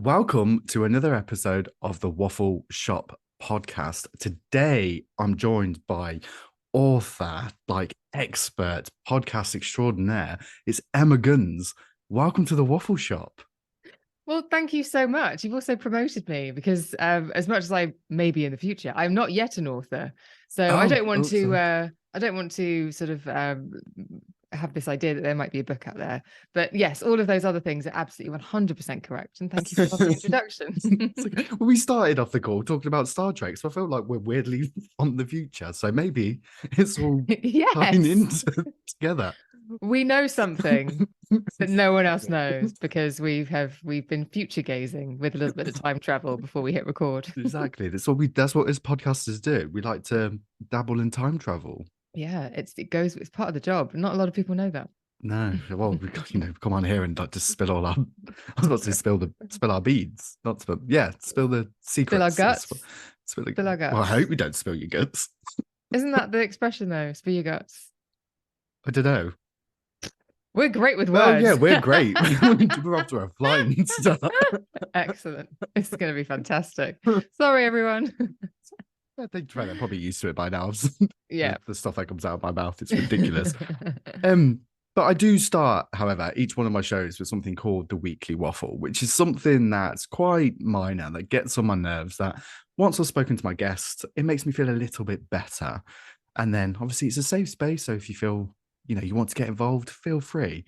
Welcome to another episode of the Waffle Shop podcast. Today, I'm joined by author, expert, podcast extraordinaire. It's Emma Guns. Welcome to the Waffle Shop. Well, thank you so much. You've also promoted me because as much as I may be in the future, I'm not yet an author. So I don't want to sorry. I don't want to sort of have this idea that there might be a book out there. But yes, all of those other things are absolutely 100% correct. And thank you for the lovely introduction. Well, we started off the call talking about Star Trek, so I feel like we're weirdly from the future. So maybe it's all tying Yes. together. We know something that no one else knows because we've been future gazing with a little bit of time travel before we hit record. Exactly. That's what as podcasters do. We like to dabble in time travel. Yeah, it's part of the job. Not a lot of people know that. No, well, we come on here and just spill all our. I was about to say spill our beads, not spill. Yeah, spill the Spill our secrets. guts. Spill Spill our well, I guts. hope we don't spill your guts. Isn't that the expression though? Spill your guts. I don't know. We're great with Well, yeah, words. we're great. We're off to a flying start. Excellent. It's going to be fantastic. Sorry, everyone. I think they're probably used to it by now. Yeah. The stuff that comes out of my mouth, it's ridiculous. But I do start, however, each one of my shows with something called the weekly waffle, which is something that's quite minor, that gets on my nerves, that once I've spoken to my guests, it makes me feel a little bit better. And then obviously it's a safe space. So if you feel, you want to get involved, feel free.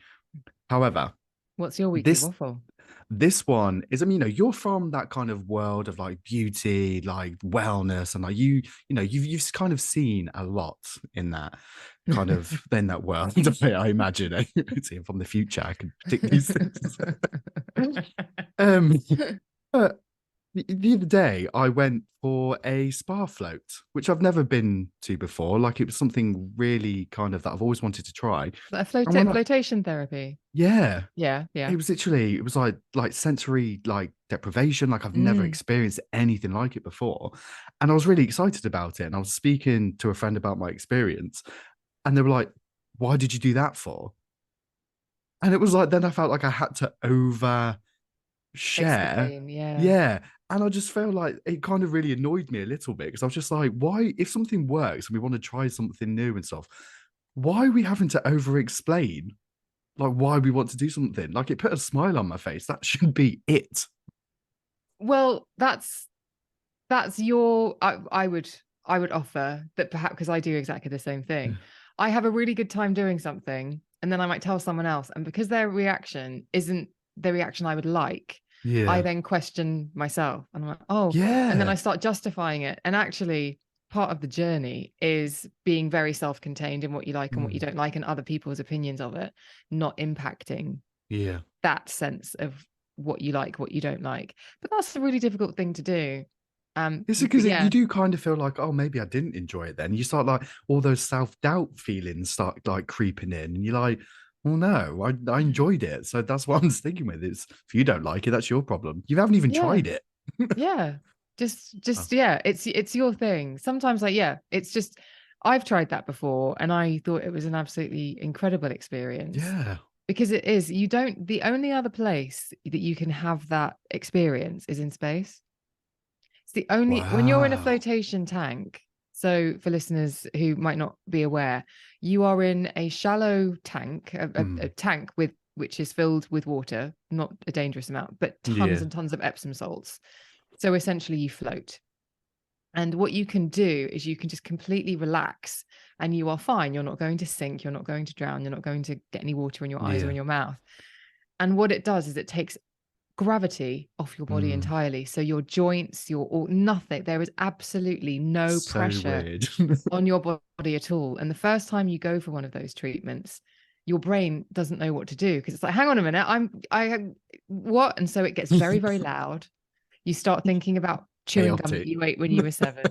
However, What's your weekly this waffle? this one is, you're from that kind of world of like beauty, like wellness, and like you've kind of seen a lot in that kind of in that world. I imagine. Seeing from the future, I can predict these things. um, but the other day, I went for a spa float, which I've never been to before. Like it was something really kind of that I've always wanted to try. A And when flotation therapy. yeah, Yeah, yeah. it was like sensory like deprivation. Like I've never Mm. experienced anything like it before. And I was really excited about it. And I was speaking to a friend about my experience, and they were like, "Why did you do that for?" And it was like, then I felt like I had to over share. Explain, yeah. Yeah. And I just felt like it kind of really annoyed me a little bit because I was just like, why, if something works and we want to try something new and stuff, why are we having to over explain like why we want to do something? Like it put a smile on my face. That should be it. Well, that's your I would offer that perhaps because I do exactly the same thing. I have a really good time doing something and then I might tell someone else, and because their reaction isn't the reaction I would like, I Yeah. then question myself and I'm like, oh, and then I Yeah. start justifying it. And actually part of the journey is being very self-contained in what you like and what you Mm. don't like and other people's opinions of it not impacting Yeah. that sense of what you like, what you don't like. But that's a really difficult thing to do. It's But because you yeah, do kind of feel like, oh, maybe I didn't enjoy it then. You start like all those self-doubt feelings start like creeping in, and you're like, well, no, I enjoyed it. So that's what I'm sticking with. It's if you don't like it, that's your problem. You haven't even yeah, tried it. yeah. Just Oh, just yeah, it's your thing. Sometimes like yeah, it's just I've tried that before and I thought it was an absolutely incredible experience yeah. because it is. You don't the only other place that you can have that experience is in space. It's the only when you're in a Wow. flotation tank. So for listeners who might not be aware, you are in a shallow tank, a Mm. tank with which is filled with water, not a dangerous amount, but tons Yeah. and tons of Epsom salts. So essentially you float. And what you can do is you can just completely relax and you are fine. You're not going to sink, you're not going to drown, you're not going to get any water in your eyes or Yeah. in your mouth. And what it does is it takes gravity off your body Mm. entirely. So your joints, your all, nothing. There is absolutely no So pressure weird. on your body at all. And the first time you go for one of those treatments, your brain doesn't know what to do because it's like, hang on a minute, what? And so it gets very, very loud. You start thinking about chewing gum that Chaotic. you ate when you were 7,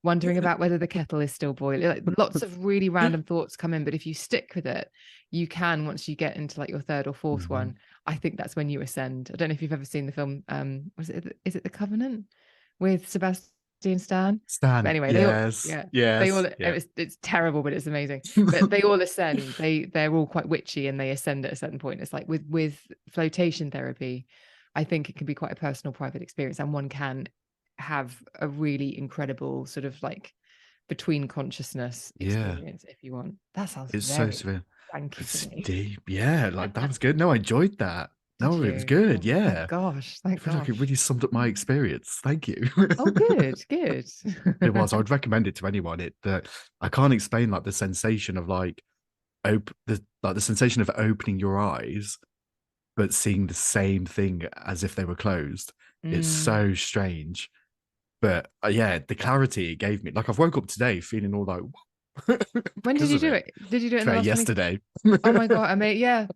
wondering about whether the kettle is still boiling. Like, lots of really random thoughts come in, but if you stick with it, you can, once you get into like your third or fourth Mhm. one, I think that's when you ascend. I don't know if you've ever seen the film, is it The Covenant with Sebastian Stan? But Stan. anyway, Yes. they all Yes. Yeah. it's terrible, but it's amazing. But they all ascend. They're all quite witchy and they ascend at a certain point. It's like with flotation therapy, I think it can be quite a personal, private experience, and one can have a really incredible sort of like between consciousness Yeah. experience if you want. That sounds It's so very severe. wanky to It's me. deep. Yeah, like that was good. No, I enjoyed that. Did No, it was you? good. Oh, thank Yeah. gosh. I Thank feel like it gosh. really summed up my experience. Thank you. Oh, good, good. It was. I would recommend it to anyone. It that I can't explain like the sensation of like the sensation of opening your eyes but seeing the same thing as if they were closed. It's Mm. so strange. But yeah, the clarity it gave me. Like I've woke up today feeling all like When did because you of do it. it? Did you do it in the Today, last 20? yesterday. Oh my God. I mean, yeah.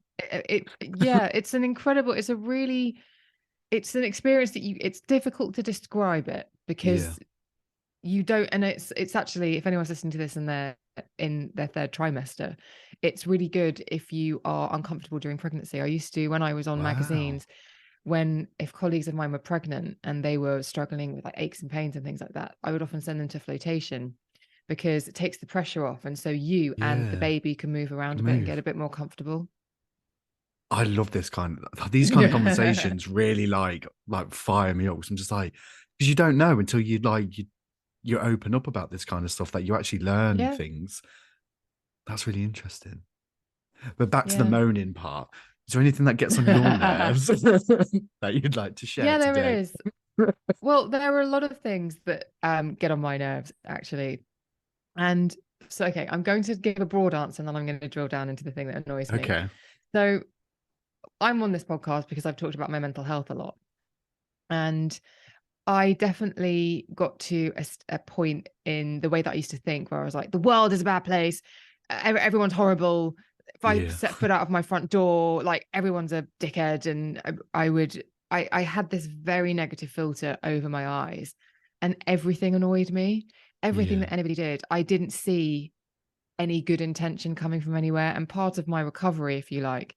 Yeah, it's an incredible, it's an experience that it's difficult to describe it Yeah. because you don't, and it's actually, if anyone's listening to this and they're in their third trimester, it's really good if you are uncomfortable during pregnancy. I used to, when I was on Wow. magazines, when if colleagues of mine were pregnant and they were struggling with like aches and pains and things like that, I would often send them to flotation because it takes the pressure off, and so you and the Yeah. baby can move around a bit and get Move. a bit more comfortable. I love these kind of conversations really like fire me up. 'Cause I'm just like, because you don't know until you open up about this kind of stuff that you actually learn Yeah, things. That's really interesting. But back to the yeah. moaning part. Is there anything that gets on your nerves that you'd like to share Yeah, there today? is. Well, there are a lot of things that get on my nerves actually. And so, okay, I'm going to give a broad answer and then I'm going to drill down into the thing that annoys me. Okay. So, I'm on this podcast because I've talked about my mental health a lot. And I definitely got to a point in the way that I used to think where I was like, the world is a bad place. Everyone's horrible. If I Yeah. set foot out of my front door, like everyone's a dickhead. And I had this very negative filter over my eyes and everything annoyed me. Everything Yeah. that anybody did, I didn't see any good intention coming from anywhere. And part of my recovery, if you like,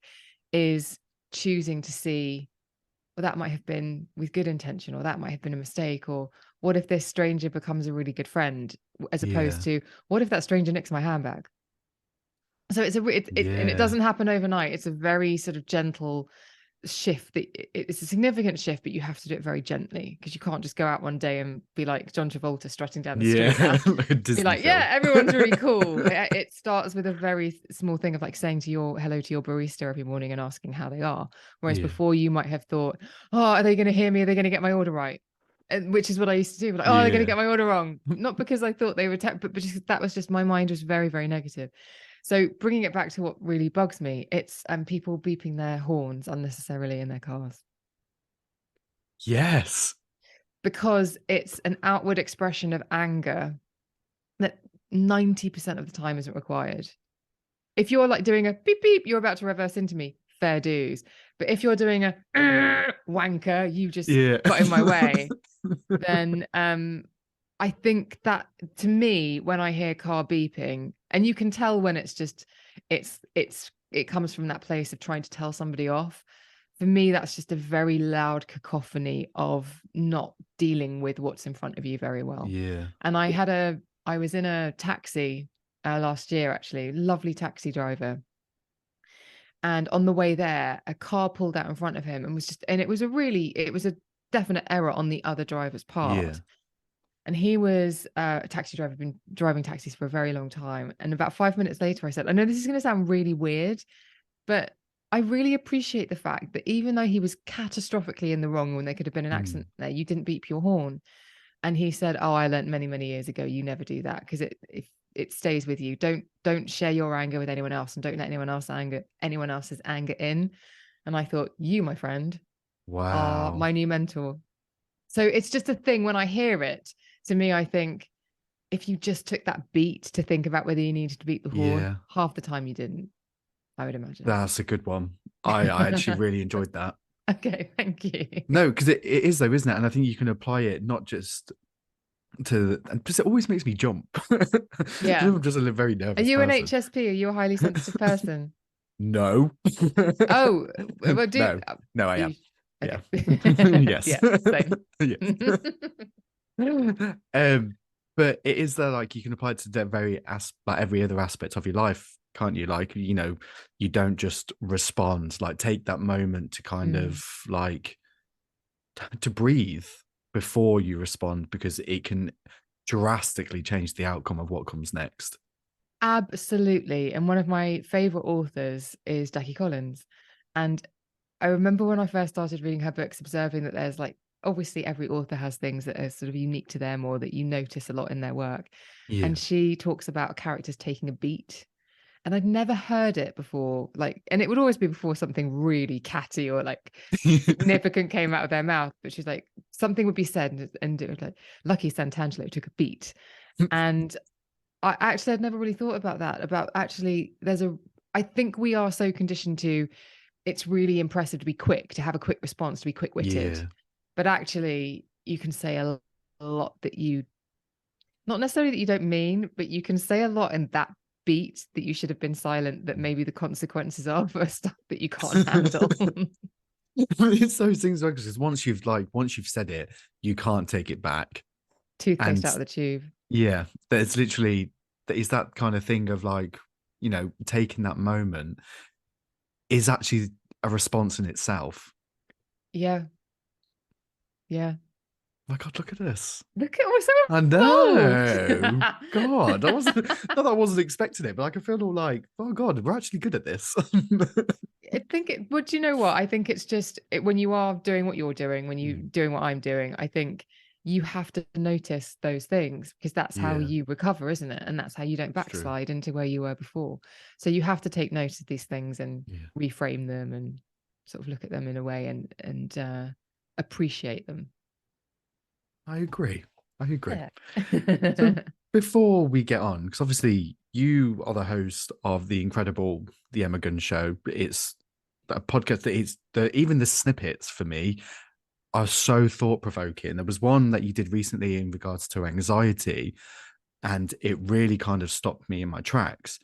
is choosing to see, well, that might have been with good intention, or that might have been a mistake, or what if this stranger becomes a really good friend, as opposed Yeah. to what if that stranger nicks my handbag. So and it Yeah. doesn't happen overnight. It's a very sort of gentle shift. It's a significant shift, but you have to do it very gently because you can't just go out one day and be like John Travolta strutting down the street Yeah. and Like a be Disney like, yeah, film. everyone's really cool. It starts with a very small thing of like saying to your hello to your barista every morning and asking how they are. Whereas Yeah. before you might have thought, oh, are they going to hear me? Are they going to get my order right? And, which is what I used to do. Like, oh, they're going to Yeah. get my order wrong. Not because I thought they were, but just that was just my mind was very, very negative. So bringing it back to what really bugs me, it's people beeping their horns unnecessarily in their cars Yes. because it's an outward expression of anger that 90% of the time isn't required. If you're like doing a beep beep, you're about to reverse into me, fair dues. But if you're doing a wanker, you just Yeah. got in my way, then I think that to me, when I hear car beeping, and you can tell when it's just it comes from that place of trying to tell somebody off. For me, that's just a very loud cacophony of not dealing with what's in front of you very well. Yeah. And I was in a taxi last year, actually, lovely taxi driver. And on the way there, a car pulled out in front of him and it was a definite error on the other driver's Yeah. part. And he was a taxi driver, been driving taxis for a very long time. And about 5 minutes later, I said, I know this is going to sound really weird, but I really appreciate the fact that even though he was catastrophically in the wrong when there could have been an accident Mm. there, you didn't beep your horn. And he said, oh, I learned many, many years ago, you never do that because if it stays with you. Don't share your anger with anyone else and don't let anyone else's anger in. And I thought, you, my friend, are Wow. my new mentor. So it's just a thing when I hear it, to me, I think if you just took that beat to think about whether you needed to beat the horn, Yeah. half the time you didn't, I would imagine. That's a good one. I actually really enjoyed that. Okay, thank you. No, because it is though, isn't it? And I think you can apply it not just to, and because it always makes me jump. Yeah. I'm just a very Are nervous you an person. HSP? Are you a highly sensitive person? No. Oh, well, No, no, I you, am. Yeah. okay. Yes. Yeah, same. Yes. But it is that like you can apply it to the like every other aspect of your life, can't you? Like, you don't just respond, like take that moment to kind Mm. of like to breathe before you respond, because it can drastically change the outcome of what comes next. Absolutely. And one of my favorite authors is Jackie Collins. And I remember when I first started reading her books, observing that there's like, obviously every author has things that are sort of unique to them or that you notice a lot in their work. Yeah. And she talks about characters taking a beat. And I'd never heard it before. Like, and it would always be before something really catty or like significant came out of their mouth. But she's like, something would be said and it was like, Lucky Santangelo took a beat. And I actually had never really thought about that, about actually I think we are so conditioned to, it's really impressive to be quick, to have a quick response, to be quick-witted. Yeah. But actually you can say a lot that you, not necessarily that you don't mean, but you can say a lot in that beat that you should have been silent, that maybe the consequences are for stuff that you can't handle. It's those things, because once you've said it, you can't take it back. Toothpaste And out of the tube. yeah, there's literally, is that kind of thing of like, taking that moment is actually a response in itself. Yeah. Yeah. My God, look at this. Look at, we're I so know. God, I wasn't, involved. not that I wasn't expecting it, but I can feel all like, oh God, we're actually good at this. I think but do you know what? I think it's just when you are doing what you're doing, when you Mm, doing what I'm doing, I think you have to notice those things because that's how yeah, you recover, isn't it? And that's how you don't it's true. backslide into where you were before. So you have to take note of these things and Yeah, reframe them and sort of look at them in a way and appreciate them. I agree. I agree. Yeah. So before we get on, because obviously you are the host of the incredible The Emma Gunn Show. It's a podcast that is even the snippets for me are so thought provoking. There was one that you did recently in regards to anxiety, and it really kind of stopped me in my tracks.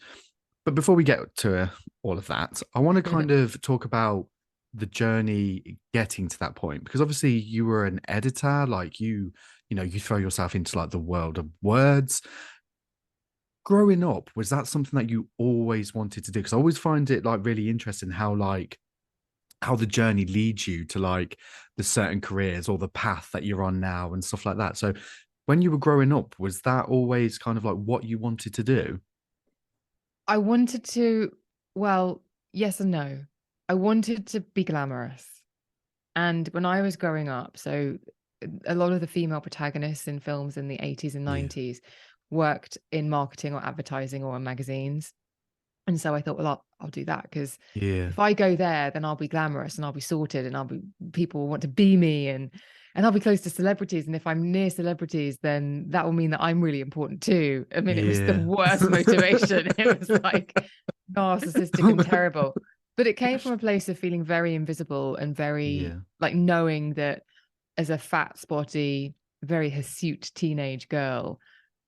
But before we get to all of that, I want to kind of talk about the journey getting to that point, because obviously you were an editor, like you throw yourself into like the world of words. Growing up, was that something that you always wanted to do? Because I always find it like really interesting how the journey leads you to like the certain careers or the path that you're on now and stuff like that. So when you were growing up, was that always kind of like what you wanted to do? I wanted to, well, yes and no. I wanted to be glamorous. And when I was growing up, so a lot of the female protagonists in films in the 80s and Yeah. 90s worked in marketing or advertising or in magazines. And so I thought, well, I'll do that because Yeah. if I go there, then I'll be glamorous and I'll be sorted and people will want to be me and I'll be close to celebrities. And if I'm near celebrities, then that will mean that I'm really important too. I mean, it was the Yeah. worst motivation. It was like narcissistic and terrible. But it came from a place of feeling very invisible and very Yeah. like knowing that as a fat, spotty, very hirsute teenage girl,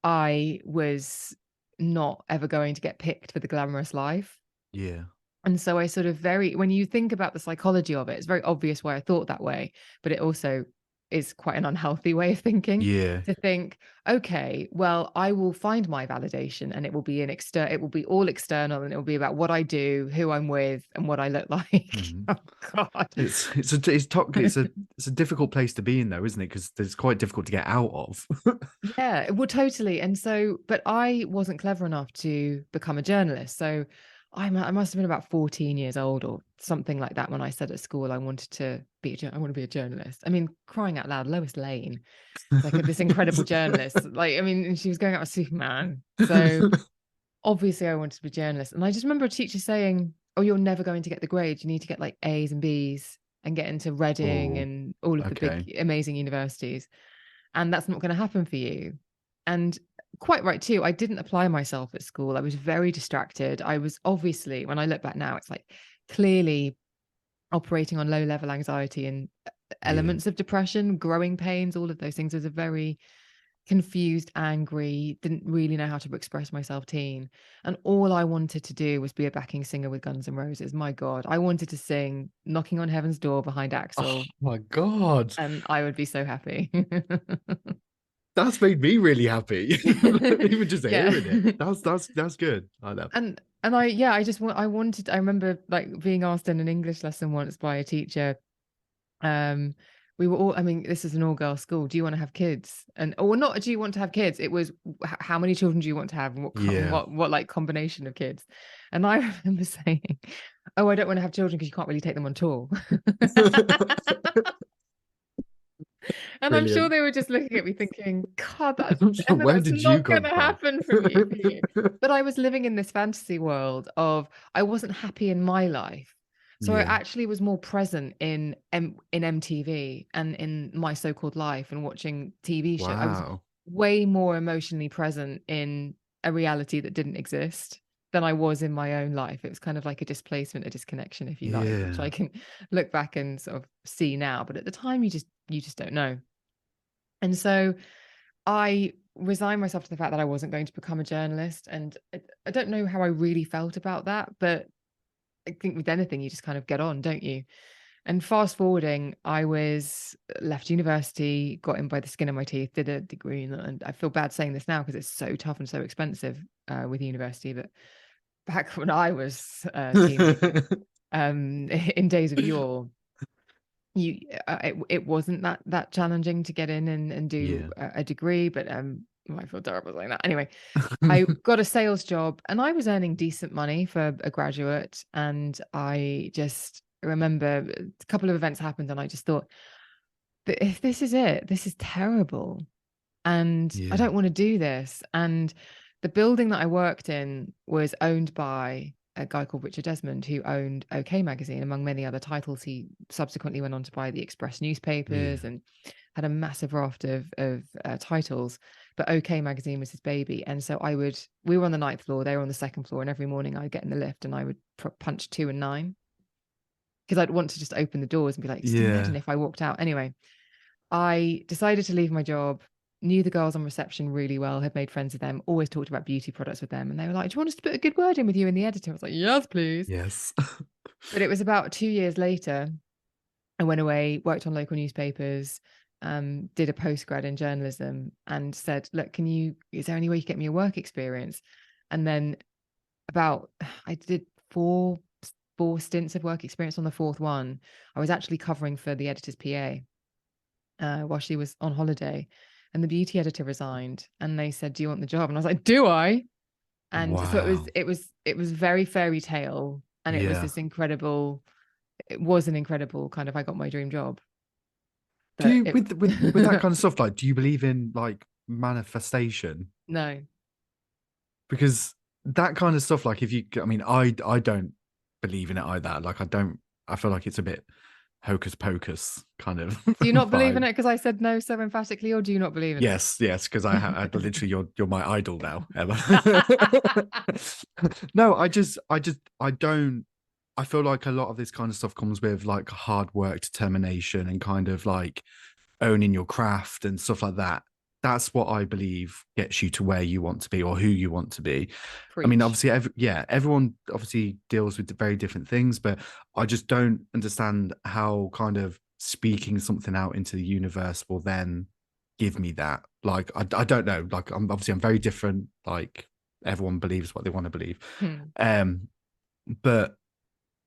I was not ever going to get picked for the glamorous life. Yeah. And so I sort of when you think about the psychology of it, it's very obvious why I thought that way, but it also is quite an unhealthy way of thinking Yeah. to think, okay, well, I will find my validation and it will be it will be all external and it will be about what I do, who I'm with, and what I look like. Mhm. Oh God. It's a difficult place to be in though, isn't it? Because it's quite difficult to get out of. Yeah, well, totally. And so, but I wasn't clever enough to become a journalist. So I must have been about 14 years old or something like that when I said at school I wanted to I want to be a journalist. I mean, crying out loud, Lois Lane is like this incredible journalist. Like, I mean, and she was going out with Superman. So obviously I wanted to be a journalist. And I just remember a teacher saying, oh, you're never going to get the grades. You need to get like A's and B's and get into Reading Oh, and all of the okay. big, amazing universities. And that's not going to happen for you. And quite right too. I didn't apply myself at school. I was very distracted. I was obviously, when I look back now, it's like clearly operating on low level anxiety and Yeah. elements of depression, growing pains, all of those things. I was a very confused, angry, didn't really know how to express myself teen. And all I wanted to do was be a backing singer with Guns N' Roses. My God, I wanted to sing Knocking on Heaven's Door behind Oh Axel, my God. and I would be so happy. That's made me really happy. Even just Yeah. hearing it. That's good. I know. And I just I remember like being asked in an English lesson once by a teacher, um we were all, I mean, this is an all-girl school. Do you want to have kids? And or not, do you want to have kids? It was how many children do you want to have? And Yeah. what like combination of kids? And I remember saying, oh, I don't want to have children because you can't really take them on tour. And I'm sure Brilliant. they were just looking at me thinking, God, that's Emma, Where that's did you not going come to from? happen for you. But I was living in this fantasy world of I wasn't happy in my life. So I Yeah. actually was more present in MTV and in my so-called life and watching TV show. I was Wow. way more emotionally present in a reality that didn't exist than I was in my own life. It was kind of like a displacement, a disconnection, if you like, which Yeah. I can look back and sort of see now. But at the time, you just don't know. And so I resigned myself to the fact that I wasn't going to become a journalist. And I don't know how I really felt about that, but I think with anything, you just kind of get on, don't you? And fast forwarding, I was left university, got in by the skin of my teeth, did a degree, and I feel bad saying this now because it's so tough and so expensive with university. But back when I was a teenager, in days of yore, it wasn't that challenging to get in and do Yeah. a degree. But I feel terrible saying that. Anyway, I got a sales job and I was earning decent money for a graduate. And I just remember a couple of events happened and I just thought, but if this is it, this is terrible. And I Yeah. don't want to do this. And the building that I worked in was owned by a guy called Richard Desmond, who owned OK Magazine, among many other titles. He subsequently went on to buy the Express newspapers Yeah. and had a massive raft of titles. But OK Magazine was his baby. And so we were on the ninth floor, they were on the second floor. And every morning I'd get in the lift and I would punch 2 and 9 because I'd want to just open the doors and be like, just imagine Yeah. if I walked out. Anyway, I decided to leave my job, knew the girls on reception really well, had made friends with them, always talked about beauty products with them. And they were like, do you want us to put a good word in with you and the editor? I was like, yes, please. Yes. But it was about 2 years later, I went away, worked on local newspapers, did a postgrad in journalism and said, look, is there any way you can get me a work experience? And then I did four stints of work experience. On the fourth one, I was actually covering for the editor's PA while she was on holiday, and the beauty editor resigned and they said, do you want the job? And I was like, do I? And so Wow. it was very fairy tale, and it was Yeah. this incredible, it was an incredible kind of, I got my dream job. Do But you it with that kind of stuff, like, do you believe in like manifestation? no. Because that kind of stuff, like, if you, I mean, I don't believe in it either. Like, I feel like it's a bit hocus pocus kind of Do you not believe in vibe. it because I said no so emphatically, or do you not believe in it? Yes, yes, because I literally, you're my idol now, Emma. No, I don't. I feel like a lot of this kind of stuff comes with like hard work, determination, and kind of like owning your craft and stuff like that. That's what I believe gets you to where you want to be or who you want to be. I mean, Preach. obviously, everyone obviously deals with very different things, but I just don't understand how kind of speaking something out into the universe will then give me that. Like, I don't know. Like, I'm very different. Like, everyone believes what they want to believe. Hmm. But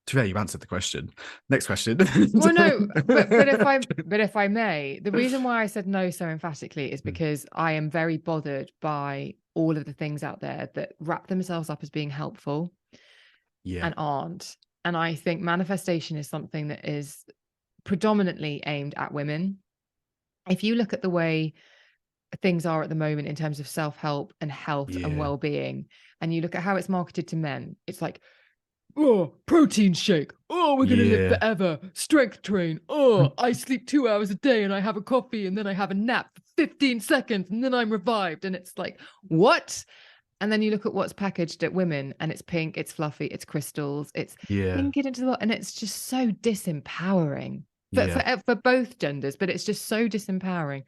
today you answered the question. Next question. Well, no, but if I may, the reason why I said no so emphatically is because I am very bothered by all of the things out there that wrap themselves up as being helpful Yeah, and aren't. And I think manifestation is something that is predominantly aimed at women. If you look at the way things are at the moment in terms of self-help and health and yeah, well-being, and you look at how it's marketed to men, it's like, oh, protein shake. Oh, we're going to live yeah, forever. Strength train. Oh, I sleep 2 hours a day and I have a coffee and then I have a nap for 15 seconds and then I'm revived. And it's like, what? And then you look at what's packaged at women and it's pink, it's fluffy, it's crystals, it's yeah, think it into the world. And it's just so disempowering yeah, for both genders, but it's just so disempowering.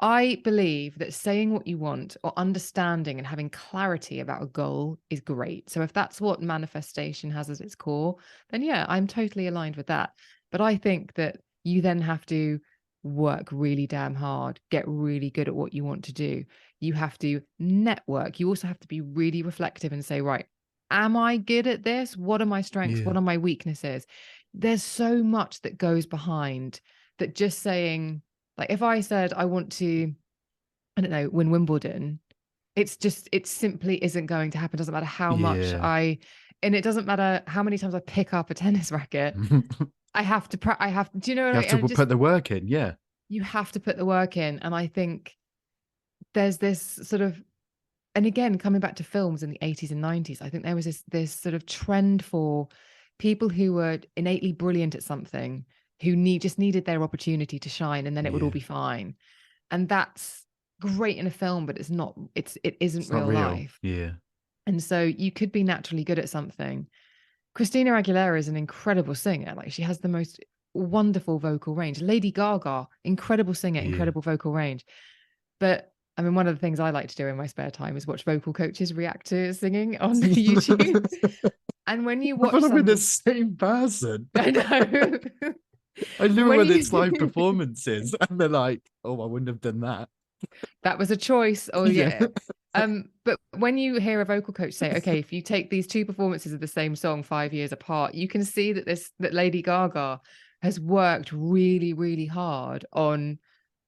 I believe that saying what you want or understanding and having clarity about a goal is great. So if that's what manifestation has as its core, then yeah, I'm totally aligned with that. But I think that you then have to work really damn hard, get really good at what you want to do. You have to network. You also have to be really reflective and say, right, am I good at this? What are my strengths? yeah, What are my weaknesses? There's so much that goes behind that just saying, like, if I said I want to, I don't know, win Wimbledon, it simply isn't going to happen. Doesn't matter how much Yeah. and it doesn't matter how many times I pick up a tennis racket. You Do you know what I have mean? to put the work in. Yeah. You have to put the work in. And I think there's this sort of, and again, coming back to films in the 80s and 90s, I think there was this sort of trend for people who were innately brilliant at something, who just needed their opportunity to shine, and then it would all Yeah. be fine. And that's great in a film, but it isn't It's not real real. life. Yeah. And so you could be naturally good at something. Christina Aguilera is an incredible singer. Like, she has the most wonderful vocal range. Lady Gaga, incredible singer, Yeah. incredible vocal range. But I mean, one of the things I like to do in my spare time is watch vocal coaches react to singing on YouTube. And when you I watch feel like we're the something, same person. I know. I knew when when you it's live performances and they're like, oh, I wouldn't have done that. that was a choice. Oh Yeah. yeah. But when you hear a vocal coach say, okay, if you take these two performances of the same song 5 years apart, you can see that Lady Gaga has worked really, really hard on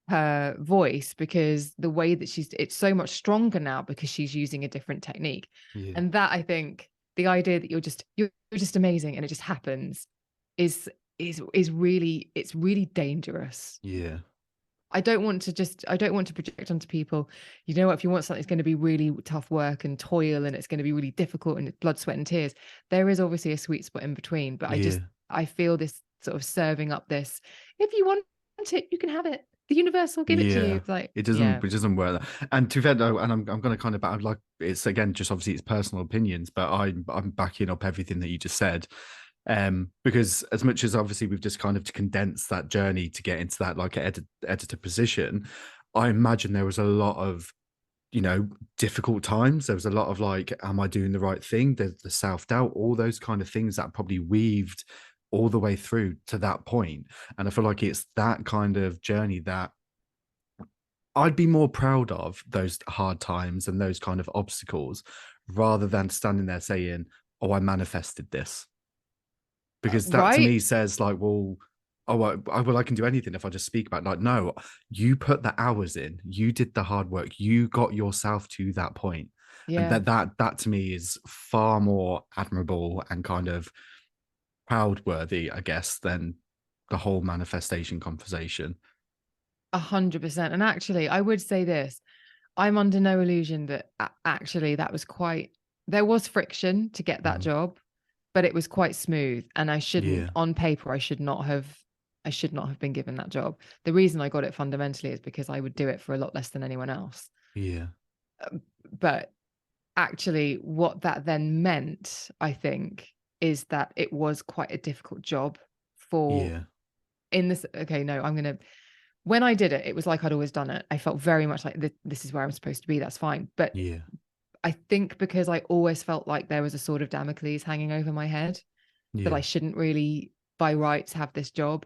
her voice, because the way that it's so much stronger now because she's using a different technique. Yeah. And that, I think, the idea that you're just amazing and it just happens is really, it's really dangerous. Yeah. I don't want to project onto people, you know what, if you want something that's going to be really tough work and toil and it's going to be really difficult and it's blood, sweat and tears, there is obviously a sweet spot in between. But Yeah. I feel this sort of serving up this, if you want it, you can have it. The universe will give it to you. Yeah. It's like, It yeah. doesn't work. And to be fair though, and I'm gonna kind of back like it's again just obviously it's personal opinions, but I'm backing up everything that you just said. Because as much as obviously we've just kind of condensed that journey to get into that like editor position, I imagine there was a lot of, you know, difficult times. There was a lot of like, am I doing the right thing? The self-doubt, all those kind of things that probably weaved all the way through to that point. And I feel like it's that kind of journey that I'd be more proud of, those hard times and those kind of obstacles, rather than standing there saying, oh, I manifested this. Because that to Right. me says like, well, oh, I can do anything if I just speak about it. Like, no, you put the hours in, you did the hard work, you got yourself to that point. And Yeah. that to me is far more admirable and kind of proud worthy, I guess, than the whole manifestation conversation. 100%. And actually, I would say this, I'm under no illusion that actually there was friction to get that Mhm. job, but it was quite smooth. And Yeah. on paper, I should not have been given that job. The reason I got it fundamentally is because I would do it for a lot less than anyone else. Yeah. But actually, what that then meant, I think, is that it was quite a difficult job for Yeah. in this. Okay, no, when I did it, it was like I'd always done it. I felt very much like this is where I'm supposed to be. That's fine. But Yeah. I think because I always felt like there was a sword of Damocles hanging over my head, that I Yeah. shouldn't really by rights have this job,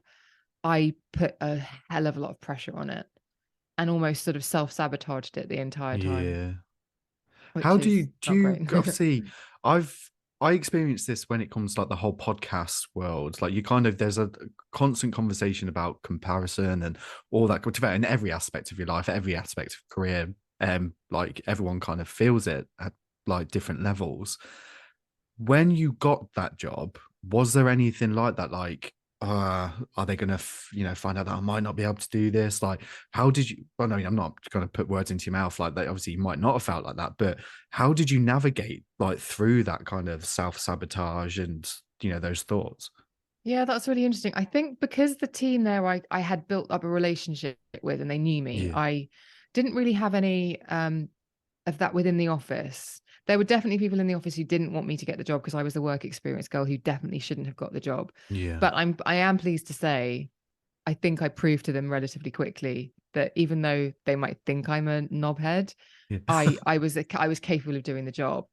I put a hell of a lot of pressure on it and almost sort of self-sabotaged it the entire time, Yeah. which How is do not you great. obviously I experience this when it comes to like the whole podcast world. Like you kind of there's a constant conversation about comparison and all that in every aspect of your life, every aspect of career. Like everyone kind of feels it at like different levels. When you got that job, was there anything like that? Like, are they gonna find out that I might not be able to do this? Like, how did you well, no, I'm not gonna put words into your mouth like that. Obviously, you might not have felt like that, but how did you navigate like through that kind of self-sabotage and those thoughts? Yeah, that's really interesting. I think because the team there I had built up a relationship with and they knew me, Yeah, I didn't really have any of that within the office. There were definitely people in the office who didn't want me to get the job because I was the work experience girl who definitely shouldn't have got the job. yeah, But I am pleased to say I think I proved to them relatively quickly that even though they might think I'm a knobhead, yeah, I was capable of doing the job.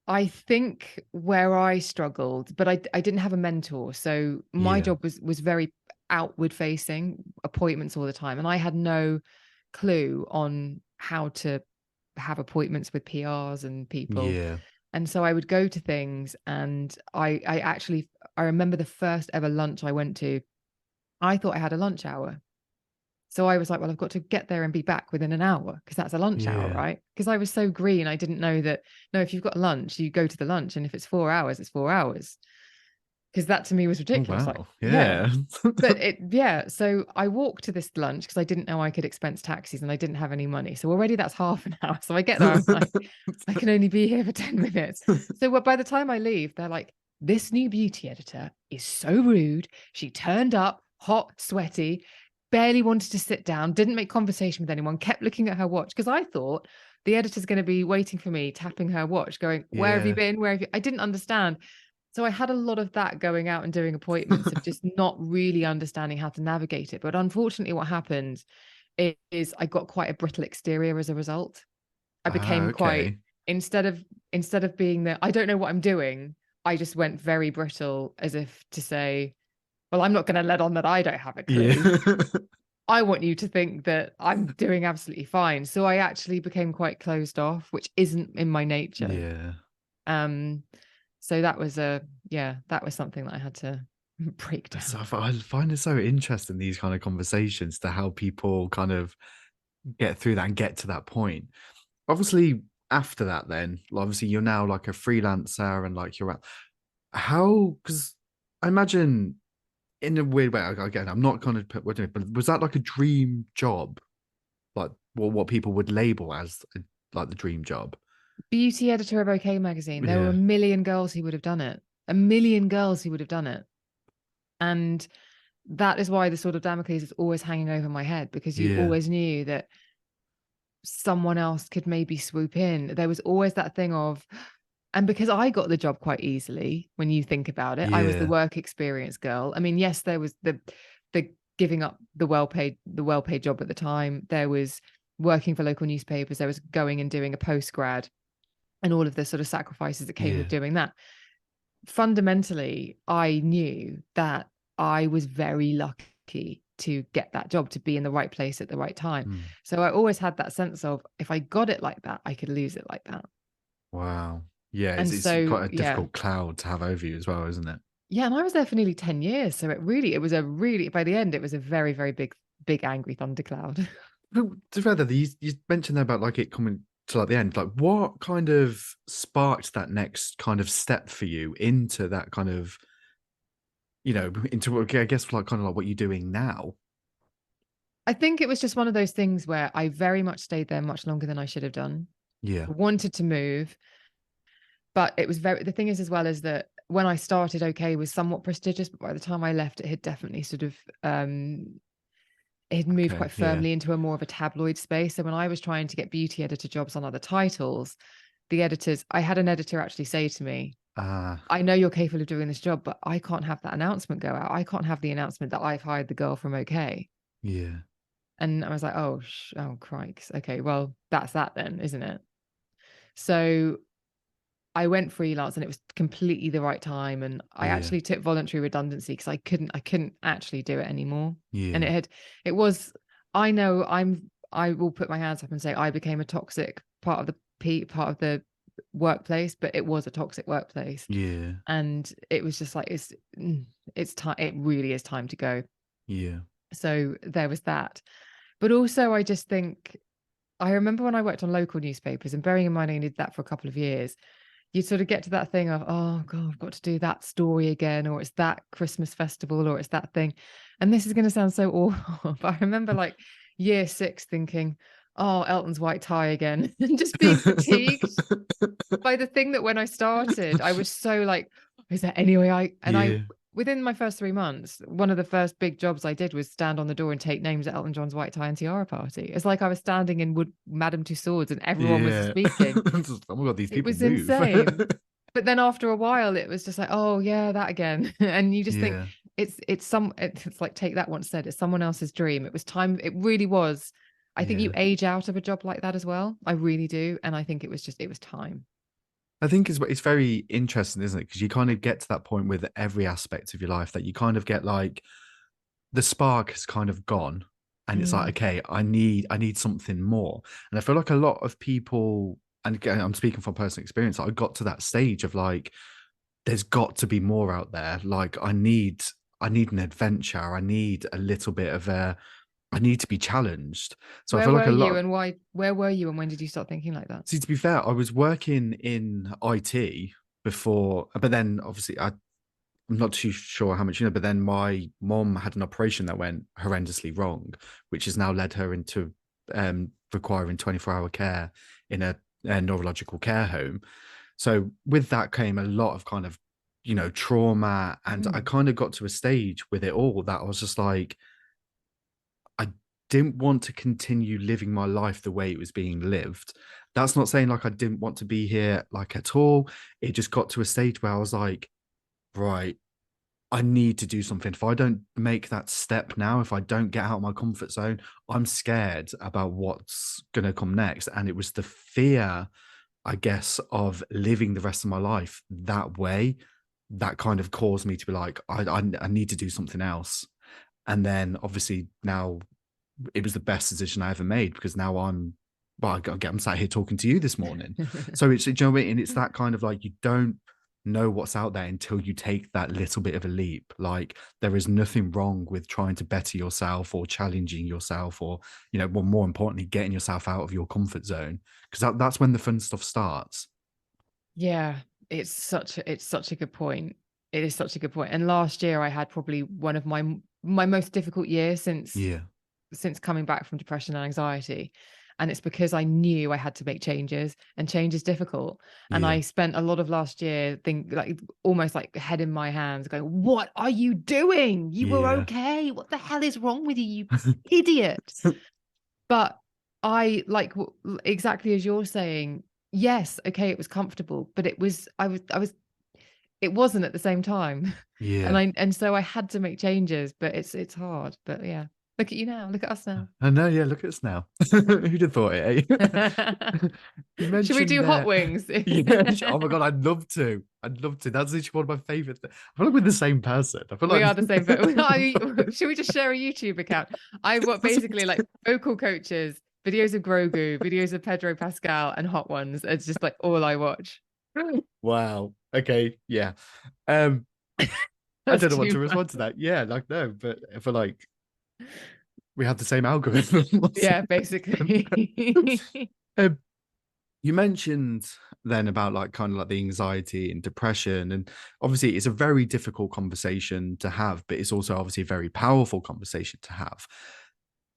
I think where I struggled, but I didn't have a mentor. So my yeah, job was very outward facing, appointments all the time. And I had no clue on how to have appointments with PRs and people. yeah, And so I would go to things and I remember the first ever lunch I went to. I thought I had a lunch hour. So I was like, well, I've got to get there and be back within an hour because that's a lunch hour, Yeah. right? Because I was so green, I didn't know that, no, if you've got lunch, you go to the lunch. And if it's 4 hours, it's 4 hours. Because that to me was Oh ridiculous. Like, wow. yeah. Yeah. But yeah. So I walked to this lunch because I didn't know I could expense taxis and I didn't have any money. So already that's half an hour. So I get there, I'm like, I can only be here for 10 minutes. So by the time I leave, they're like, this new beauty editor is so rude. She turned up hot, sweaty, barely wanted to sit down, didn't make conversation with anyone, kept looking at her watch. Because I thought the editor's going to be waiting for me, tapping her watch, going, where have you Yeah. been? Where have you? I didn't understand. So I had a lot of that going out and doing appointments of just not really understanding how to navigate it. But unfortunately, what happened is I got quite a brittle exterior as a result. I Ah, became quite, okay. instead of being the I don't know what I'm doing, I just went very brittle as if to say, well, I'm not going to let on that I don't have a Yeah. clue. I want you to think that I'm doing absolutely fine. So I actually became quite closed off, which isn't in my nature. Yeah. Um, so that was that was something that I had to break So down. I find it so interesting, these kind of conversations, to how people kind of get through that and get to that point. Obviously, after that, then obviously you're now like a freelancer and like you're at how, because I imagine in a weird way, again, I'm not kind of put what, but was that like a dream job? Like what people would label as like the dream job? Beauty editor of OK magazine. There were a Yeah. million girls who would have done it. A million girls who would have done it. And that is why the sword of Damocles is always hanging over my head, because you Yeah. always knew that someone else could maybe swoop in. There was always that thing of, and because I got the job quite easily, when you think about it, I was the Yeah. work experience girl. I mean, yes, there was the giving up the well paid job at the time. There was working for local newspapers. There was going and doing a postgrad, and all of the sort of sacrifices that came with Yeah. doing that. Fundamentally, I knew that I was very lucky to get that job, to be in the right place at the right time. Mm. So I always had that sense of, if I got it like that, I could lose it like that. Wow. Yeah, And it's so, quite a yeah. difficult cloud to have over you as well, isn't it? Yeah. And I was there for nearly 10 years. So it was a really, by the end, it was a very, very big angry thundercloud. But to be fair, though, you mentioned there about like it coming to like the end. Like, what kind of sparked that next kind of step for you into that kind of, into, I guess, like kind of like what you're doing now? I think it was just one of those things where I very much stayed there much longer than I should have done. Yeah. I wanted to move, but it was the thing is, as well, as that when I started, OK was somewhat prestigious, but by the time I left, it had definitely sort of it had moved Okay. quite Yeah. firmly into a more of a tabloid space. So when I was trying to get beauty editor jobs on other titles, the editors, I had an editor actually say to me, Ah. I know you're capable of doing this job, but I can't have that announcement go out. I can't have the announcement that I've hired the girl from OK. Yeah. And I was like, oh, crikes. Okay, well, that's that then, isn't it? So I went freelance, and it was completely the right time. And I Yeah. actually took voluntary redundancy because I couldn't actually do it anymore. And Yeah. it was, I know I will put my hands up and say I became a toxic part of the workplace, but it was a toxic workplace. Yeah. And it was just like, it's time. It really is time to go. Yeah. So there was that. But also, I just think, I remember when I worked on local newspapers, and bearing in mind I did that for a couple of years, you sort of get to that thing of, oh God, I've got to do that story again, or it's that Christmas festival, or it's that thing. And this is going to sound so awful, but I remember like year 6 thinking, oh, Elton's white tie again, and just being fatigued by the thing that when I started, I was so like, is there any way Yeah. within my first 3 months, one of the first big jobs I did was stand on the door and take names at Elton John's white tie and tiara party. It's like I was standing in Madame Tussauds and everyone was Yeah. speaking. Oh my God, these It people was move. insane. But then after a while, it was just like, oh yeah, that again. And you just think Yeah. it's like, take that once said, it's someone else's dream. It was time. It really was. I think you Yeah. age out of a job like that as well. I really do. And I think it was time. I think it's very interesting, isn't it? Because you kind of get to that point with every aspect of your life that you kind of get like the spark has kind of gone, and it's like, Mm, okay, I need something more. And I feel like a lot of people, and again, I'm speaking from personal experience, I got to that stage of like, there's got to be more out there. Like, I need an adventure. I need a little bit of I need to be challenged. So I Where feel like were a lot you of, and why? Where were you and when did you start thinking like that? see, to be fair, I was working in IT before, but then obviously I'm not too sure how much you know, but then my mom had an operation that went horrendously wrong, which has now led her into requiring 24-hour care in a neurological care home. So with that came a lot of kind of, trauma. And I Mm. kind of got to a stage with it all that I was just like, I didn't want to continue living my life the way it was being lived. That's not saying like I didn't want to be here like at all. It just got to a stage where I was like, right, I need to do something. If I don't make that step now, if I don't get out of my comfort zone, I'm scared about what's going to come next. And it was the fear, I guess, of living the rest of my life that way that kind of caused me to be like, I need to do something else. And then obviously now it was the best decision I ever made because now I'm sat here talking to you this morning. So it's, you know what I mean? And it's that kind of like, you don't know what's out there until you take that little bit of a leap. Like there is nothing wrong with trying to better yourself or challenging yourself or, well, more importantly, getting yourself out of your comfort zone because that's when the fun stuff starts. Yeah, it's such a good point. It is such a good point. And last year I had probably one of my most difficult years Yeah. since coming back from depression and anxiety. And it's because I knew I had to make changes and change is difficult. And Yeah. I spent a lot of last year like almost like head in my hands going, what are you doing? You were Yeah. okay. What the hell is wrong with you, you idiot? But I like exactly as you're saying, yes, okay, it was comfortable, but it wasn't at the same time. Yeah. And so I had to make changes, but it's hard. But yeah. Look at you now. Look at us now. I know, yeah, look at us now. Who'd have thought it, eh? You Should we mentioned do hot wings? yeah, oh my god, I'd love to. I'd love to. That's literally one of my favorite things. I feel like we're the same person. I feel We like are the same, but should we just share a YouTube account? I what that's what basically like vocal coaches, videos of Grogu, videos of Pedro Pascal, and hot ones. It's just like all I watch. wow. Okay, yeah. Um, I That's don't know what too to much. respond to that. Yeah, like no, but I feel like we have the same algorithm. Yeah, basically. um, you mentioned then about like kind of like the anxiety and depression, and obviously it's a very difficult conversation to have, but it's also obviously a very powerful conversation to have.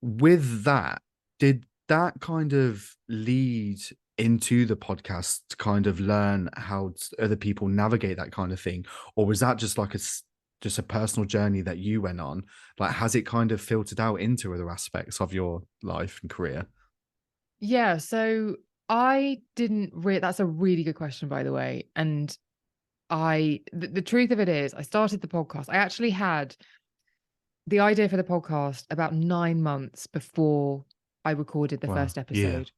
With that, did that kind of lead into the podcast to kind of learn how other people navigate that kind of thing, or was that just like just a personal journey that you went on? Like, has it kind of filtered out into other aspects of your life and career? Yeah, so I didn't that's a really good question, by the way. And the truth of it is, I started the podcast. I actually had the idea for the podcast about 9 months before I recorded the Wow. first Yeah. episode.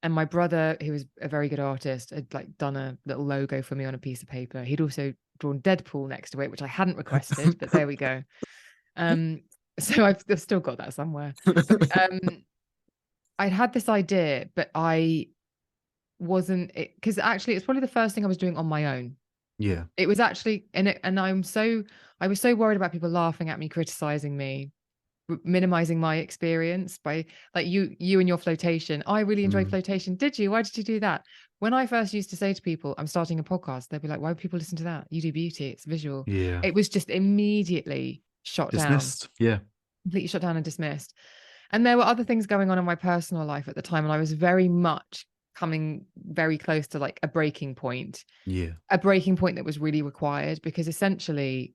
And my brother, who was a very good artist, had like done a little logo for me on a piece of paper. He'd also drawn Deadpool next to it, which I hadn't requested, but there we go. Um, so I've still got that somewhere. But I'd had this idea, but I wasn't because actually it's probably the first thing I was doing on my own. Yeah. It was actually and I was so worried about people laughing at me, criticizing me, minimizing my experience by like you and your flotation. I really enjoyed Mm, flotation. Did you? Why did you do that? When I first used to say to people, I'm starting a podcast, they'd be like, why would people listen to that? You do beauty, it's visual. yeah. It was just immediately shot down, Dismissed. Yeah. completely shut down and dismissed. And there were other things going on in my personal life at the time, and I was very much coming very close to like Yeah. a breaking point that was really required because essentially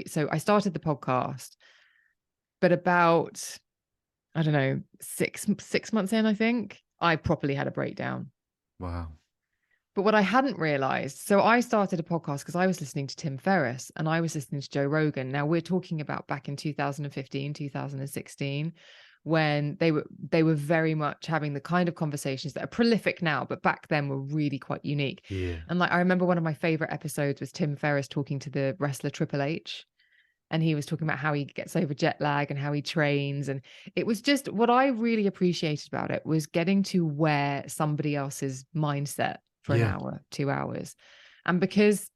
so I started the podcast, but about, I don't know, six months in, I think I properly had a breakdown. Wow. But what I hadn't realized, so I started a podcast because I was listening to Tim Ferriss and I was listening to Joe Rogan. Now we're talking about back in 2015, 2016, when they were very much having the kind of conversations that are prolific now, but back then were really quite unique. Yeah. And like I remember one of my favorite episodes was Tim Ferriss talking to the wrestler Triple H. And he was talking about how he gets over jet lag and how he trains. And it was just what I really appreciated about it was getting to wear somebody else's mindset for an Yeah. hour, 2 hours. And because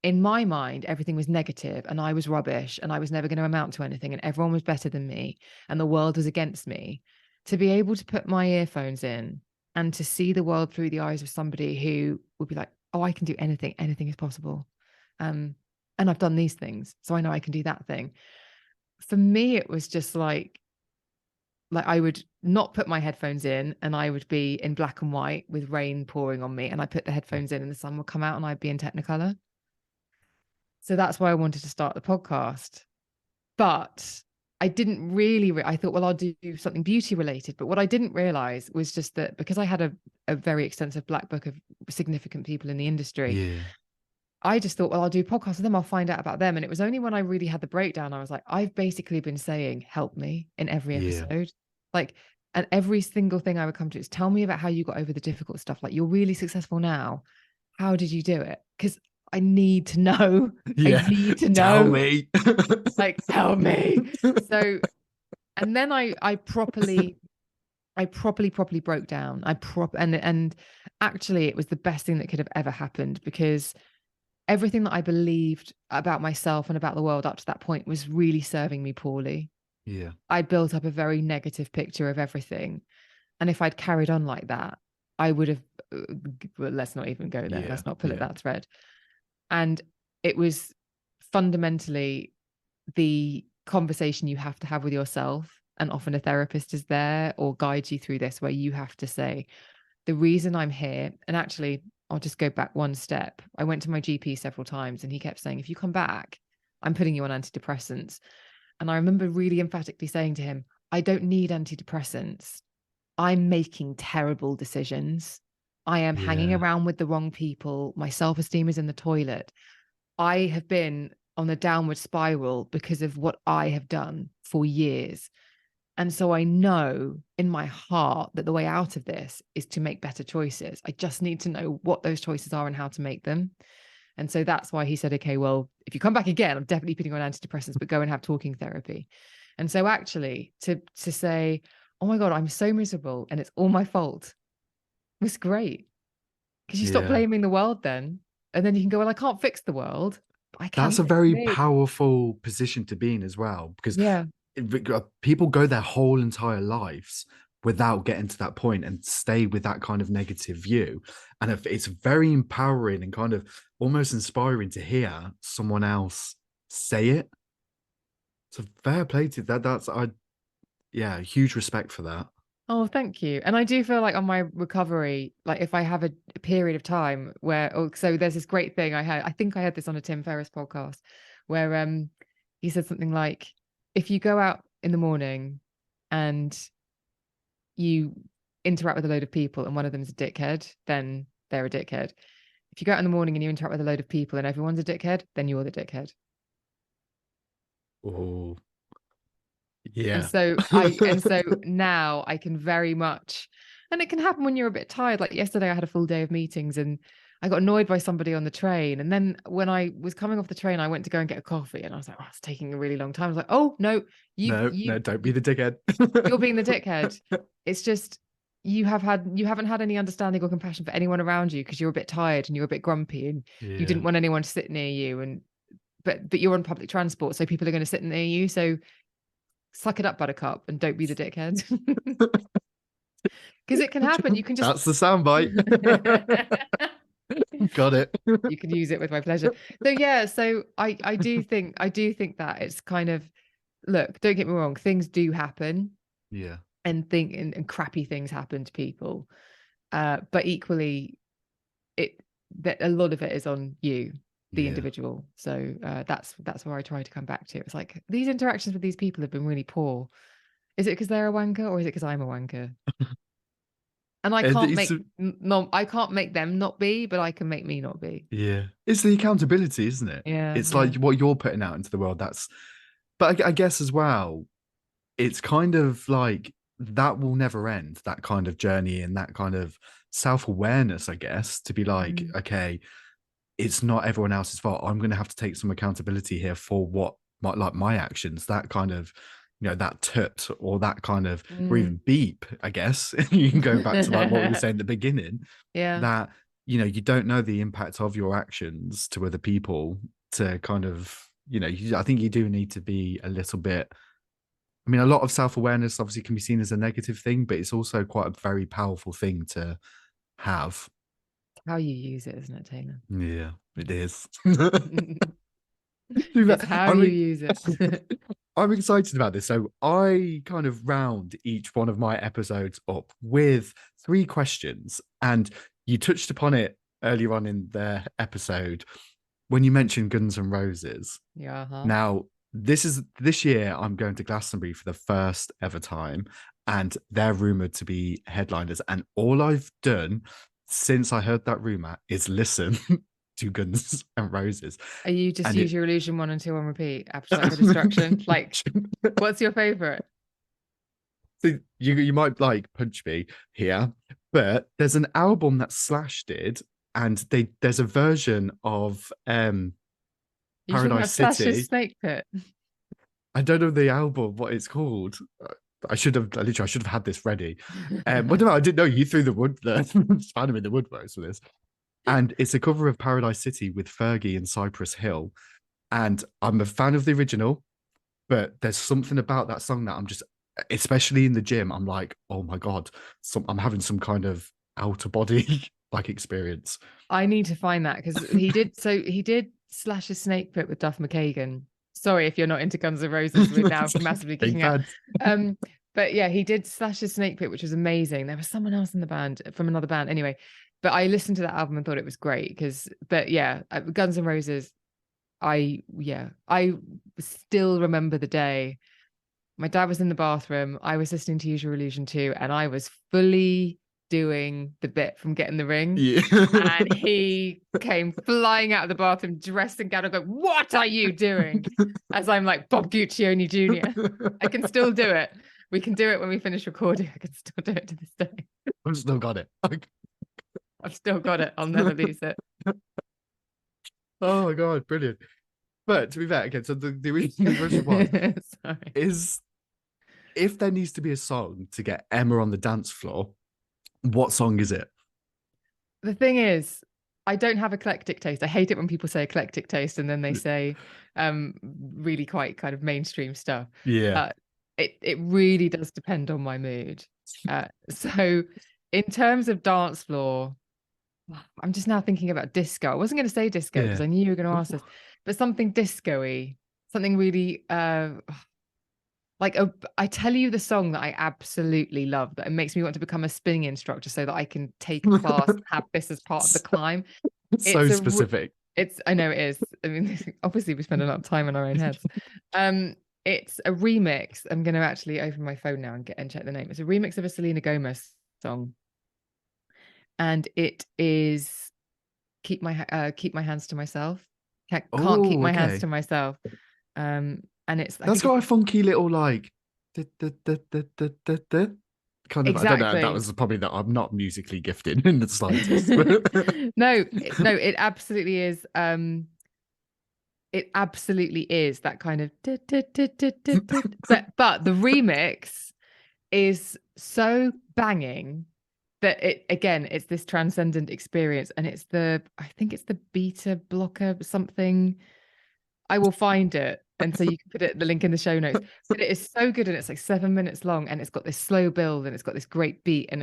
in my mind, everything was negative and I was rubbish and I was never going to amount to anything and everyone was better than me and the world was against me, to be able to put my earphones in and to see the world through the eyes of somebody who would be like, oh, I can do anything, anything is possible. And I've done these things, so I know I can do that thing. For me, it was just like I would not put my headphones in and I would be in black and white with rain pouring on me, and I put the headphones in and the sun would come out and I'd be in Technicolor. So that's why I wanted to start the podcast. But I didn't really, I thought, well, I'll do something beauty related. But what I didn't realize was just that because I had a very extensive black book of significant people in the industry, Yeah. I just thought, well, I'll do podcasts with them. I'll find out about them. And it was only when I really had the breakdown, I was like, I've basically been saying, help me in every Yeah. episode. Like, and every single thing I would come to is tell me about how you got over the difficult stuff. Like, you're really successful now. How did you do it? Because I need to know. I Yeah. need to Tell know. me. Like, tell me. So, and then I properly broke down. And actually it was the best thing that could have ever happened, because everything that I believed about myself and about the world up to that point was really serving me poorly. Yeah. I built up a very negative picture of everything. And if I'd carried on like that, I would have, well, let's not even go there. Yeah. Let's not pull at Yeah. that thread. And it was fundamentally the conversation you have to have with yourself. And often a therapist is there or guides you through this, where you have to say, the reason I'm here, and actually, I'll just go back one step. I went to my GP several times and he kept saying, if you come back, I'm putting you on antidepressants. And I remember really emphatically saying to him, I don't need antidepressants. I'm making terrible decisions. I am hanging Yeah. around with the wrong people. My self-esteem is in the toilet. I have been on a downward spiral because of what I have done for years. And so I know in my heart that the way out of this is to make better choices. I just need to know what those choices are and how to make them. And so that's why he said, okay, well, if you come back again, I'm definitely putting you on antidepressants, but go and have talking therapy. And so actually to say, oh my God, I'm so miserable and it's all my fault, was great. Because you stop Yeah. blaming the world then. And then you can go, well, I can't fix the world, but I can That's a fix very me. powerful position to be in as well, because Yeah. people go their whole entire lives without getting to that point and stay with that kind of negative view. And if it's very empowering and kind of almost inspiring to hear someone else say it. So fair play to that. Yeah, huge respect for that. Oh, thank you. And I do feel like on my recovery, like if I have a period of time where, oh, so there's this great thing I think I had this on a Tim Ferriss podcast where he said something like, if you go out in the morning and you interact with a load of people and one of them is a dickhead, then they're a dickhead. If you go out in the morning and you interact with a load of people and everyone's a dickhead, then you're the dickhead. Oh, And yeah. so now I can very much, and it can happen when you're a bit tired. Like yesterday, I had a full day of meetings and I got annoyed by somebody on the train. And then when I was coming off the train, I went to go and get a coffee and I was like, oh, it's taking a really long time. I was like, oh no, No, don't be the dickhead. you're being the dickhead. It's just, you haven't had any understanding or compassion for anyone around you because you're a bit tired and you're a bit grumpy and you Yeah. didn't want anyone to sit near you. And, but you're on public transport, so people are going to sit near you. So suck it up, buttercup, and don't be the dickhead. Because it can happen. You can just That's the soundbite. Got it. you can use it with my pleasure. So yeah, so I do think that it's kind of, look, don't get me wrong, things do happen Yeah. and crappy things happen to people. But equally that a lot of it is on you, the Yeah. individual. So that's where I try to come back to. It's like these interactions with these people have been really poor. Is it because they're a wanker or is it because I'm a wanker? And I And can't it's make them not be, but I can make me not be. yeah, it's the accountability, isn't it? Yeah, It's yeah. like what you're putting out into the world. But I guess as well, it's kind of like that will never end, that kind of journey and that kind of self-awareness, I guess, to be like, Mm. okay, it's not everyone else's fault. I'm going to have to take some accountability here for what my actions, that kind of, that toot or that kind of, or Mm. even beep, I guess. You can go back to like what we were saying at the beginning, Yeah. that you don't know the impact of your actions to other people to kind of, I think you do need to be a little bit. I mean, a lot of self-awareness obviously can be seen as a negative thing, but it's also quite a very powerful thing to have. How you use it, isn't it, Taylor? Yeah, it is. It's how you use it. I'm excited about this. So I kind of round each one of my episodes up with three questions. And you touched upon it earlier on in the episode when you mentioned Guns N' Roses. Yeah. Uh-huh. Now, this year I'm going to Glastonbury for the first ever time, and they're rumored to be headliners. And all I've done since I heard that rumor is listen to Guns N' Roses. Are you just And use your illusion 1 and 2 on repeat? Appetite for Destruction. Like, what's your favorite? So you might like punch me here, but there's an album that Slash did, and there's a version of You talking Paradise about Slash's City. Snake Pit? I don't know the album, what it's called. I should have had this ready. But no, I didn't know you threw the wood there. Found him in the woodworks for this. And it's a cover of Paradise City with Fergie and Cypress Hill. And I'm a fan of the original, but there's something about that song that I'm just, especially in the gym, I'm like, oh my God, I'm having some kind of outer body like experience. I need to find that because he did Slash's Snake Pit with Duff McKagan. Sorry if you're not into Guns N' Roses, we're now massively kicking out. But yeah, he did Slash's Snake Pit, which was amazing. There was someone else in the band from another band. Anyway, but I listened to that album and thought it was great but yeah, Guns N' Roses, I still remember the day. My dad was in the bathroom. I was listening to Use Your Illusion 2, and I was fully doing the bit from Get in the Ring. Yeah. And he came flying out of the bathroom, dressed in gown, and go, "What are you doing?" As I'm like, Bob Guccione Jr. I can still do it. We can do it when we finish recording. I can still do it to this day. I've still got it. I've still got it. I'll never lose it. Oh my God, brilliant. But to be fair, again, so the question was, is if there needs to be a song to get Emma on the dance floor, what song is it? The thing is, I don't have eclectic taste. I hate it when people say eclectic taste and then they say really quite kind of mainstream stuff. Yeah. It really does depend on my mood. So in terms of dance floor, I'm just now thinking about disco. I wasn't going to say disco because I knew you were going to ask this, but something disco-y, something really I tell you the song that I absolutely love, that it makes me want to become a spinning instructor so that I can take a class and have this as part of the climb. It's so specific. I know it is. I mean, obviously we spend a lot of time in our own heads. It's a remix. I'm going to actually open my phone now and check the name. It's a remix of a Selena Gomez song, and it is keep my hands to myself. Can't keep my hands to myself. And that's got a funky little like kind of. Exactly. I don't know. That was probably that I'm not musically gifted in the slightest. No, it absolutely is. It absolutely is that kind of. But the remix is so banging that it's this transcendent experience, and I think it's the beta blocker something. I will find it. And so you can put the link in the show notes. But it is so good, and it's like 7 minutes long, and it's got this slow build, and it's got this great beat, and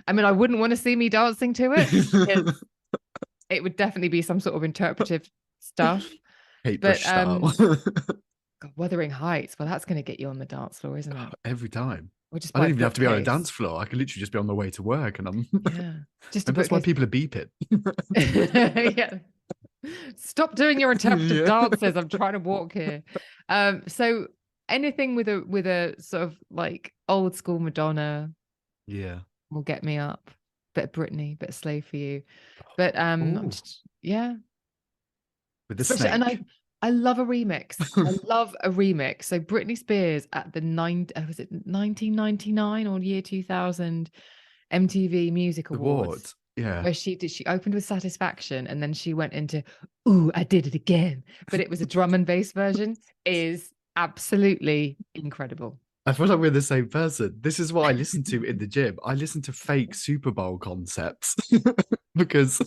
I wouldn't want to see me dancing to it. It would definitely be some sort of interpretive stuff. But style. God, Wuthering Heights. Well, that's going to get you on the dance floor, isn't it? Every time. I don't even have to be on a dance floor. I could literally just be on the way to work, and I'm that's why people are beeping. Yeah. Stop doing your interpretive dances. I'm trying to walk here. So anything with a sort of like old school Madonna, will get me up. Bit of Britney, bit of Slave for You, but with the snake. And I love a remix. I love a remix. So Britney Spears at the was it 1999 or year 2000 MTV Music Awards. Yeah, where she opened with Satisfaction, and then she went into "Ooh, I Did It Again," but it was a drum and bass version. Is absolutely incredible. I feel like we're the same person. This is what I listen to in the gym. I listen to fake Super Bowl concepts. because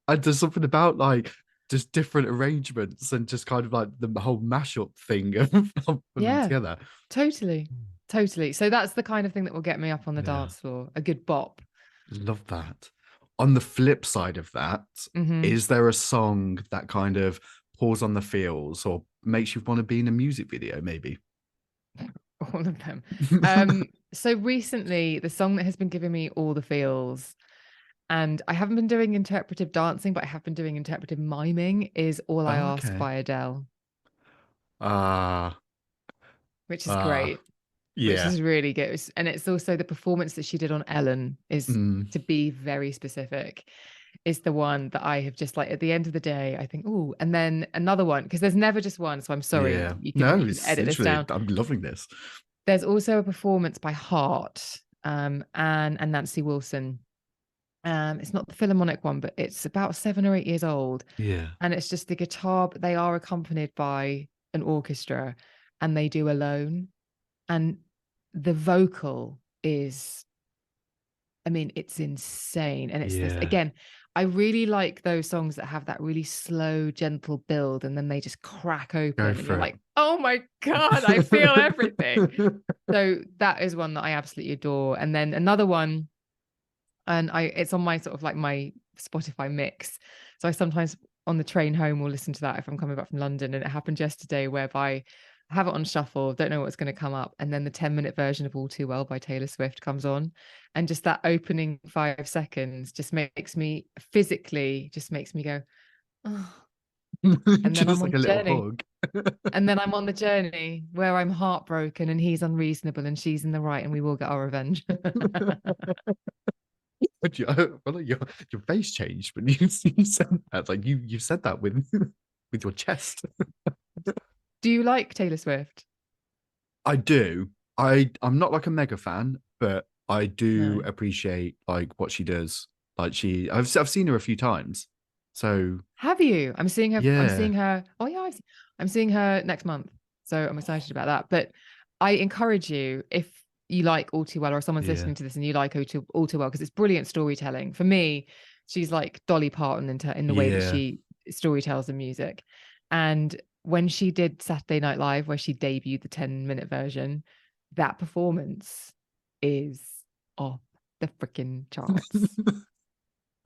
there's something about like just different arrangements and just kind of like the whole mashup thing of putting them Yeah, together. totally. Totally. So that's the kind of thing that will get me up on the Yeah, dance floor. A good bop. love that. On the flip side of that, Hmm. is there a song that kind of pulls on the feels or makes you want to be in a music video, maybe? All of them. So recently, the song that has been giving me all the feels, and I haven't been doing interpretive dancing, but I have been doing interpretive miming, is All I Oh, Ask okay. by Adele, Ah, which is ah, great, which yeah. is really good. And it's also the performance that she did on Ellen is, Mm, to be very specific, is the one that I have just like at the end of the day, I think, oh, and then another one, because there's never just one. So I'm sorry, yeah. you can No, you can it's edit this literally, down. I'm loving this. There's also a performance by Heart, and Nancy Wilson. It's not the Philharmonic one, but it's about 7 or 8 years old. Yeah. And it's just the guitar, but they are accompanied by an orchestra and they do alone. And the vocal is, I mean, it's insane. And it's this Yeah. again, I really like those songs that have that really slow, gentle build, and then they just crack Go open, and you're for like, oh my God, I feel everything. So that is one that I absolutely adore. And then another one, and it's on my sort of like my Spotify mix. So I sometimes on the train home will listen to that if I'm coming back from London. And it happened yesterday whereby I have it on shuffle, don't know what's going to come up, and then the 10-minute version of All Too Well by Taylor Swift comes on, and just that opening 5 seconds just makes me physically just makes me go, oh, and then Just I'm on like a the little journey. hug. And then I'm on the journey where I'm heartbroken and he's unreasonable and she's in the right and we will get our revenge. But well, your face changed when you said that. Like you said that with with your chest. Do you like Taylor Swift? I do. I'm not like a mega fan, but I do No. appreciate like what she does. Like I've seen her a few times. So Have you? I'm seeing her. I'm yeah, seeing her. Oh yeah, I'm seeing her next month. So I'm excited about that. But I encourage you, if you like All Too Well, or someone's yeah, listening to this and you like All Too Well, because it's brilliant storytelling. For me, she's like Dolly Parton in the way that yeah. she storytells the music. And when she did Saturday Night Live, where she debuted the 10-minute version, that performance is off the freaking charts.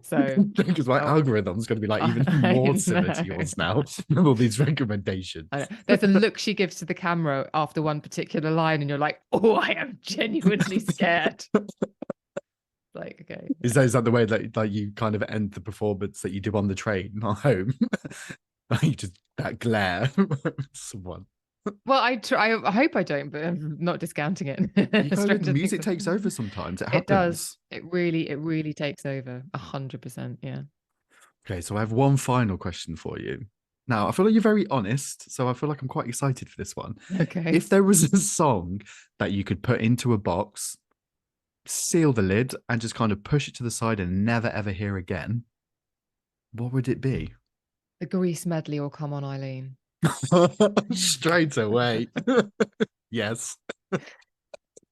So, Because my oh, algorithm's going to be like even more I similar to know. yours now with all these recommendations. I know. There's a look she gives to the camera after one particular line, and you're like, oh, I am genuinely scared. Like, okay. Is that the way that like you kind of end the performance that you do on the train or home? Like you just that glare. Someone. Well, I hope I don't, but I'm not discounting You it. kind of Stranger Things. music takes over sometimes. It It does. happens. It really takes over 100%. Yeah. Okay, so I have one final question for you. Now, I feel like you're very honest, so I feel like I'm quite excited for this one. Okay. If there was a song that you could put into a box, seal the lid, and just kind of push it to the side and never ever hear again, what would it be? The Grease medley or Come On Eileen. Straight away. Yes.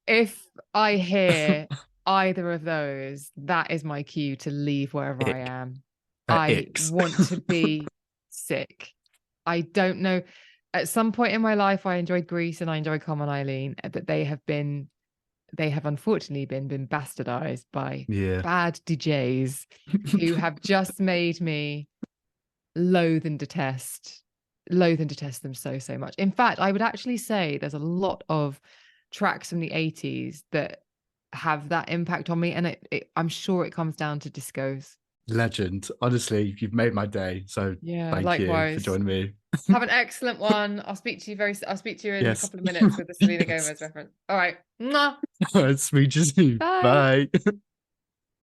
If I hear either of those, that is my cue to leave wherever I Ick. am. I Icks. want to be sick. I don't know. At some point in my life, I enjoyed Greece and I enjoyed Common Eileen, but they have unfortunately been bastardized by Yeah. bad DJs who have just made me loathe and detest them so, so much. In fact, I would actually say there's a lot of tracks from the 80s that have that impact on me. And I'm sure it comes down to discos. Legend. Honestly, you've made my day. So Yeah, thank you for likewise. joining me. Have an excellent one. I'll speak to you in a Yes. couple of minutes with the Selena Yes. Gomez reference. All right. Mwah. Speak to you soon. Bye. Bye.